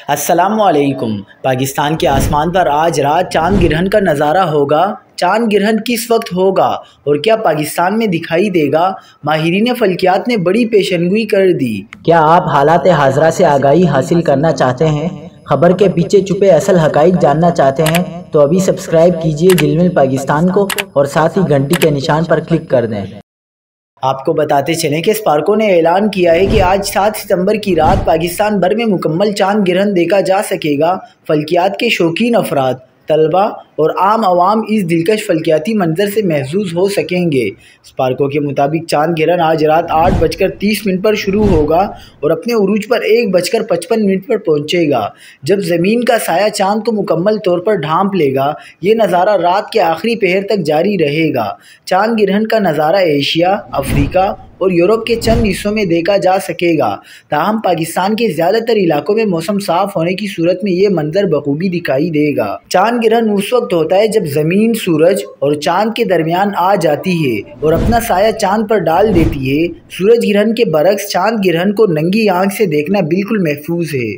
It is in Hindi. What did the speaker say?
अस्सलामुअलैकुम। पाकिस्तान के आसमान पर आज रात चांद ग्रहण का नज़ारा होगा। चांद ग्रहण किस वक्त होगा और क्या पाकिस्तान में दिखाई देगा? माहिरीन फल्कियात ने बड़ी पेशेनगोई कर दी। क्या आप हालात हाज़रा से आगाही हासिल करना चाहते हैं? खबर के पीछे छुपे असल हक़ाइक़ जानना चाहते हैं तो अभी सब्सक्राइब कीजिए जिलमिल पाकिस्तान को और साथ ही घंटी के निशान पर क्लिक कर दें। आपको बताते चलें कि स्पार्को ने ऐलान किया है कि आज 7 सितंबर की रात पाकिस्तान भर में मुकम्मल चांद ग्रहण देखा जा सकेगा। फल्कियात के शौकीन अफराद, तलबा और आम आवाम इस दिलकश फल्कियाती मंजर से महजूज हो सकेंगे। स्पार्को के मुताबिक चांद ग्रहण आज रात 8:30 पर शुरू होगा और अपने उरूज पर 1:55 पर पहुंचेगा, जब ज़मीन का साया चांद को मुकम्मल तौर पर ढांप लेगा। ये नज़ारा रात के आखिरी पहर तक जारी रहेगा। चांद ग्रहण का नज़ारा एशिया, अफ्रीका और यूरोप के चंद हिस्सों में देखा जा सकेगा। ताहम पाकिस्तान के ज़्यादातर इलाकों में मौसम साफ होने की सूरत में ये मंजर बखूबी दिखाई देगा। चांद ग्रहण उस वक्त होता है जब ज़मीन सूरज और चांद के दरमियान आ जाती है और अपना साया चांद पर डाल देती है। सूरज ग्रहण के बरक्स चांद ग्रहण को नंगी आंख से देखना बिल्कुल महफूज है।